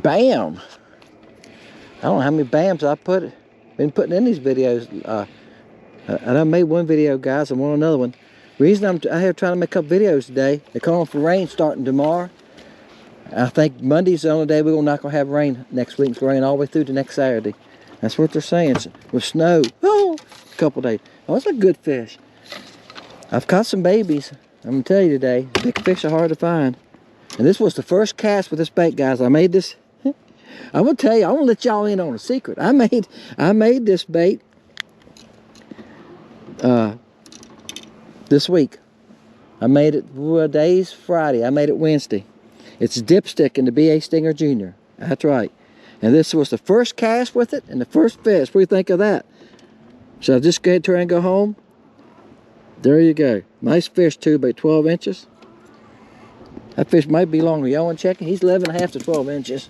Bam! I don't know how many bams I been putting in these videos. And I made one video, guys, and want another one. Reason I'm out here trying to make up videos today, they're calling for rain starting tomorrow. I think Monday's the only day we're not gonna have rain next week. It's gonna rain all the way through to next Saturday. That's what they're saying. With snow, oh, a couple days. Oh, it's a good fish. I've caught some babies. I'm gonna tell you today, big fish are hard to find. And this was the first cast with this bait, guys. I made this. I'm gonna tell you, I wanna let y'all in on a secret. I made this bait this week. I made it, today's Friday. I made it Wednesday. It's dipstick in the BA Stinger Junior. That's right. And this was the first cast with it and the first fish. What do you think of that? Should I just go ahead and try and go home? There you go. Nice fish too, about 12 inches. That fish might be longer. Y'all want to check it? He's 11.5 to 12 inches.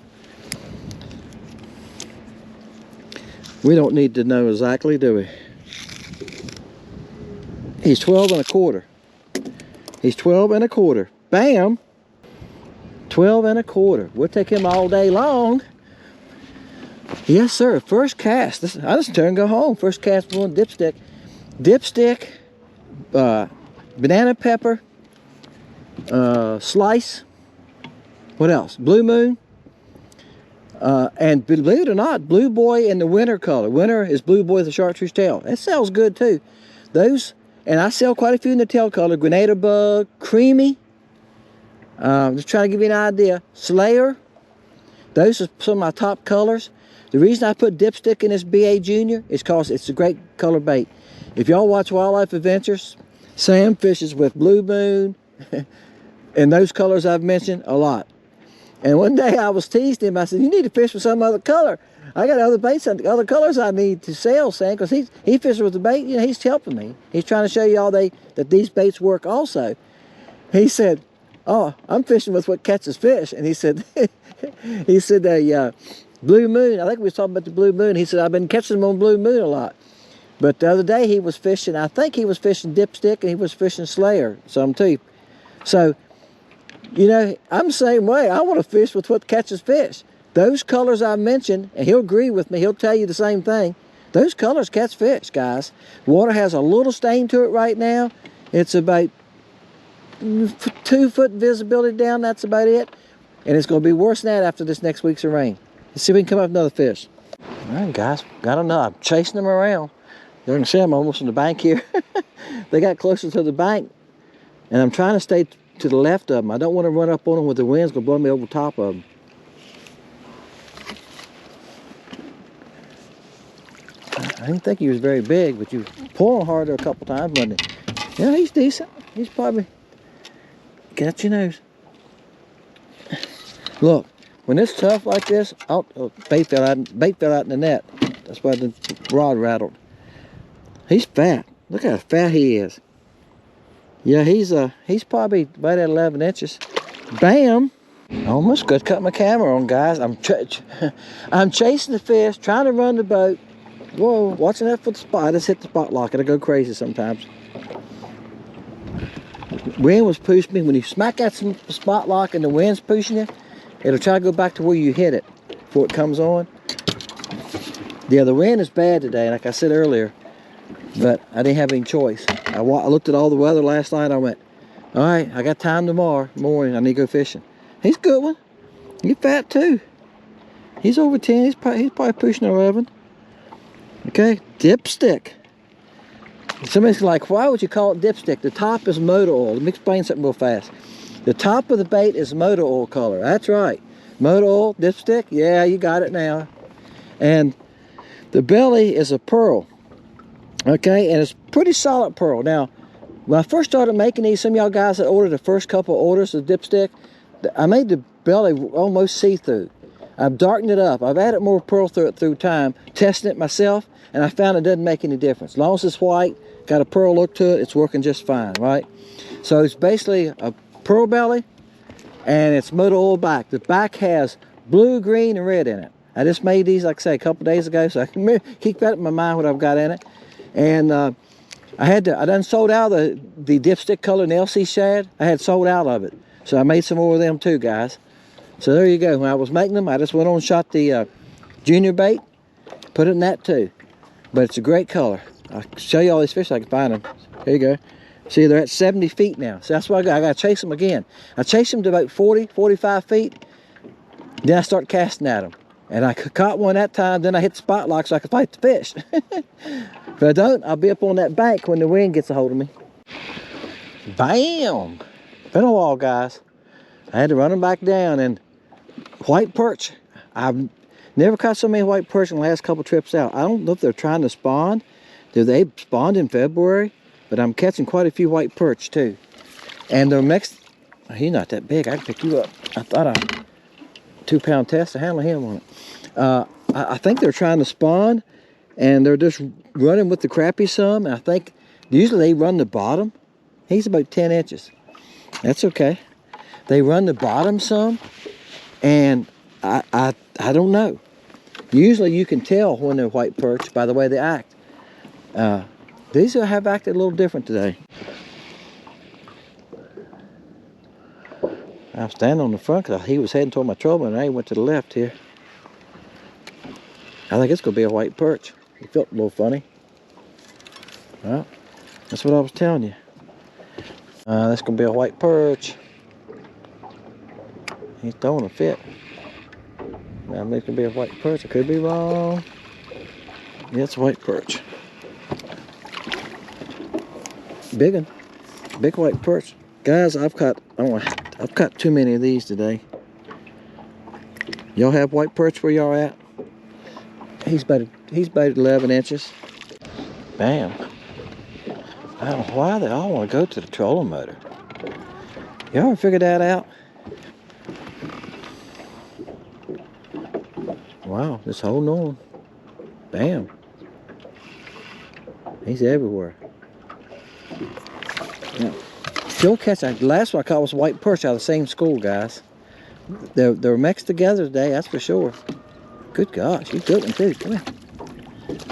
We don't need to know exactly, do we? He's 12.25. He's 12.25. Bam! 12.25. We'll take him all day long. Yes, sir. First cast. I just turn and go home. First cast one dipstick. Dipstick, banana pepper, slice. What else? Blue moon. And believe it or not, blue boy in the winter color. Winter is blue boy with a chartreuse tail. That sells good too. Those, and I sell quite a few in the tail color. Grenada bug, creamy. Just trying to give you an idea. Slayer. Those are some of my top colors. The reason I put dipstick in this BA Junior is because it's a great color bait. If y'all watch Wildlife Adventures, Sam fishes with blue moon and those colors I've mentioned a lot. And one day I was teasing him. I said, you need to fish with some other color. I got other baits, other colors I need to sell, Sam, because he fishes with the bait. You know, he's helping me. He's trying to show you all that these baits work also. He said, oh, I'm fishing with what catches fish. And he said, blue moon. I think we was talking about the blue moon. He said, I've been catching them on blue moon a lot. But the other day he was fishing, I think he was fishing dipstick and he was fishing Slayer some too. So, you know, I'm the same way. I want to fish with what catches fish. Those colors I mentioned, and he'll agree with me, he'll tell you the same thing. Those colors catch fish, guys. Water has a little stain to it right now. It's about 2 foot visibility down, that's about it. And it's going to be worse than that after this next week's of rain. Let's see if we can come up with another fish. All right, guys, got enough. I'm chasing them around. You're going to see I'm almost on the bank here. They got closer to the bank, and I'm trying to stay to the left of them. I don't want to run up on them with the wind's going to blow me over top of them. I didn't think he was very big, but you were pulling harder a couple times, wasn't he? Yeah, he's decent. He's probably... Got your nose. Look, when it's tough like this, oh, bait fell out in the net. That's why the rod rattled. He's fat. Look how fat he is. Yeah, he's probably right at 11 inches. Bam! Almost got to cut my camera on, guys. I'm chasing the fish, trying to run the boat. Whoa, watching that for the spot. I just hit the spot lock. It'll go crazy sometimes. Wind was pushing me. When you smack that spot lock and the wind's pushing you, it'll try to go back to where you hit it before it comes on. Yeah, the wind is bad today, like I said earlier, but I didn't have any choice. I looked at all the weather last night. I went, all right, I got time tomorrow morning. I need to go fishing. He's a good one. He's fat too. He's over 10. He's probably pushing 11. Okay, dipstick. Somebody's like, why would you call it dipstick? The top is motor oil. Let me explain something real fast. The top of the bait is motor oil color. That's right. Motor oil, dipstick. Yeah, you got it now. And the belly is a pearl. Okay, and it's pretty solid pearl. Now, when I first started making these, some of y'all guys that ordered the first couple of orders of dipstick, I made the belly almost see-through. I've darkened it up. I've added more pearl through it through time, testing it myself, and I found it doesn't make any difference. As long as it's white, got a pearl look to it, it's working just fine, right? So it's basically a pearl belly, and it's motor oil back. The back has blue, green, and red in it. I just made these, like I say, a couple days ago, so I can keep that in my mind what I've got in it. And I done sold out the dipstick color and LC shad. I had sold out of it. So I made some more of them too, guys. So there you go. When I was making them, I just went on and shot the junior bait, put it in that too. But it's a great color. I'll show you all these fish so I can find them. There you go. See, they're at 70 feet now. So that's why I got to chase them again. I chased them to about 40, 45 feet. Then I start casting at them. And I caught one that time. Then I hit the spot lock so I could fight the fish. If I don't, I'll be up on that bank when the wind gets a hold of me. Bam! Been a while, guys. I had to run them back down. And white perch. I've never caught so many white perch in the last couple trips out. I don't know if they're trying to spawn. They spawned in February. But I'm catching quite a few white perch too. And they're mixed. Oh, he's not that big. I can pick you up. I thought a 2-pound test to handle him on it. I think they're trying to spawn. And they're just running with the crappie some. And I think usually they run the bottom. He's about 10 inches. That's okay. They run the bottom some. And I don't know. Usually you can tell when they're white perch by the way they act. These have acted a little different today. I was standing on the front because he was heading toward my trouble and I went to the left here. I think it's going to be a white perch. He felt a little funny. Well, that's what I was telling you. That's going to be a white perch. He's throwing a fit. I think it's going to be a white perch. I could be wrong. Yeah, it's a white perch. Big one. Big white perch. Guys, I've caught too many of these today. Y'all have white perch where y'all at? He's about 11 inches. Bam. I don't know why they all want to go to the trolling motor. Y'all ever figured that out? Wow, just holding on. Bam. He's everywhere. Yeah. Still catching. The last one I caught was white perch out of the same school, guys. They're mixed together today, that's for sure. Good gosh, you took them too. Come here.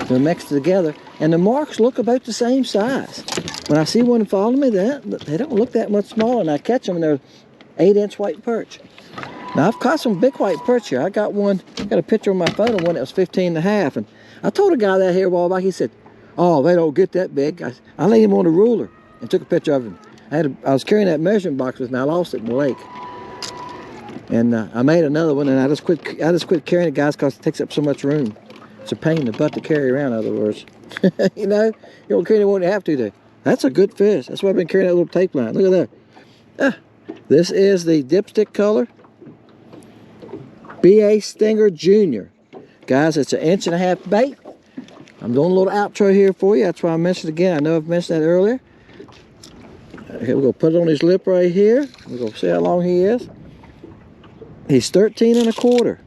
They're mixed together, and the marks look about the same size. When I see one follow me, they don't look that much smaller, and I catch them, and they're 8-inch white perch. Now I've caught some big white perch here. I got a picture on my phone of one that was 15.5, and I told a guy that here a while back. He said, "Oh, they don't get that big." I laid him on a ruler and took a picture of him. I was carrying that measuring box with me. I lost it in the lake, and I made another one, and I just quit carrying it, guys, because it takes up so much room. It's a pain in the butt to carry around. In other words, you know, you don't carry it when you have to. Do. That's a good fish. That's why I've been carrying that little tape line. Look at that. This is the dipstick color BA Stinger Junior. Guys, it's 1.5 inch bait. I'm doing a little outro here for you. That's why I mentioned it again. I know I've mentioned that earlier. Okay, we're going to put it on his lip right here. We're going to see how long he is. He's 13.25.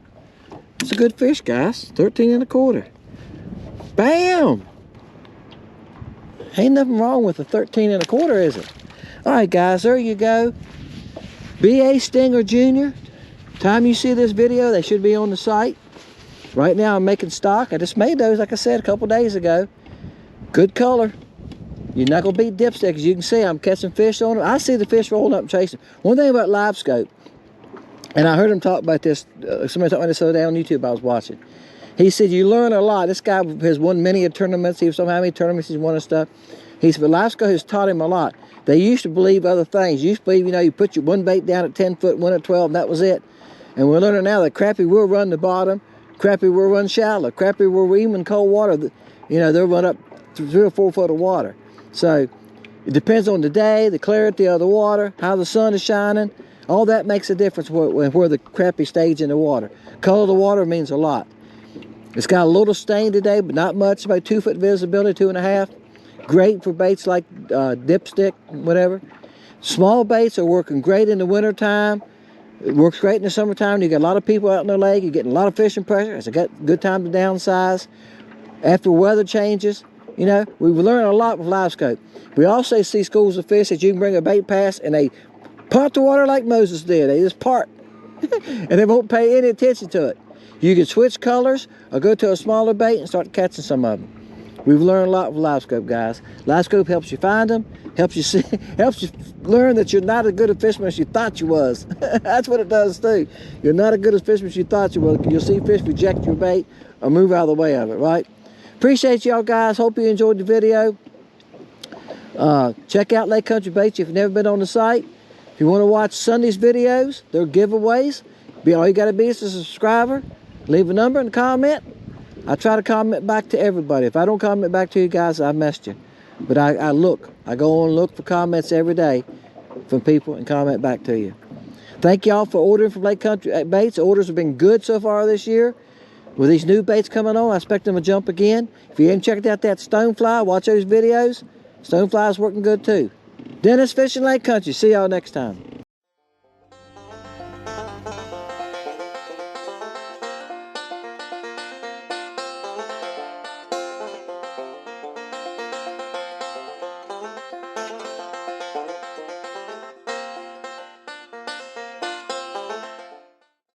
It's a good fish, guys. 13.25. Bam! Ain't nothing wrong with a 13.25, is it? All right, guys, there you go. BA Stinger Junior. Time you see this video, they should be on the site. Right now, I'm making stock. I just made those, like I said, a couple days ago. Good color. You're not going to beat dipstick. As you can see, I'm catching fish on them. I see the fish rolling up and chasing. One thing about live scope, and I heard him talk about this, somebody talked about this the other day on YouTube I was watching. He said, you learn a lot. This guy has won many tournaments. He was somehow many tournaments he's won and stuff. He said, but live scope has taught him a lot. They used to believe other things. You used to believe, you know, you put your one bait down at 10 foot, one at 12, and that was it. And we're learning now that crappie will run the bottom. Crappie will run shallow. Crappie will even in cold water. You know, they'll run up 3 or 4 foot of water. So it depends on the day, the clarity of the water, how the sun is shining. All that makes a difference where the crappie stays in the water. Color of the water means a lot. It's got a little stain today, but not much. About 2 foot visibility, 2.5. Great for baits like dipstick, whatever. Small baits are working great in the wintertime. It works great in the summertime. You got a lot of people out in the lake. You're getting a lot of fishing pressure. It's a good time to downsize. After weather changes, you know, we learn a lot with live scope. We also see schools of fish that you can bring a bait past and they part the water like Moses did. They just part. And they won't pay any attention to it. You can switch colors or go to a smaller bait and start catching some of them. We've learned a lot with live scope, guys. Live scope helps you find them, helps you see, helps you learn that you're not as good a fisherman as you thought you was. That's what it does too. You're not as good a fisherman as you thought you was. You'll see fish reject your bait or move out of the way of it, right? Appreciate y'all guys. Hope you enjoyed the video. Check out Lake Country Baits if you've never been on the site. If you want to watch Sunday's videos, they're giveaways. All you got to be is a subscriber. Leave a number and comment. I try to comment back to everybody. If I don't comment back to you guys, I missed you. But I look. I go on and look for comments every day from people and comment back to you. Thank y'all for ordering from Lake Country Baits. Orders have been good so far this year. With these new baits coming on, I expect them to jump again. If you haven't checked out that stonefly, watch those videos. Stonefly is working good too. Dennis Fishing Lake Country. See y'all next time.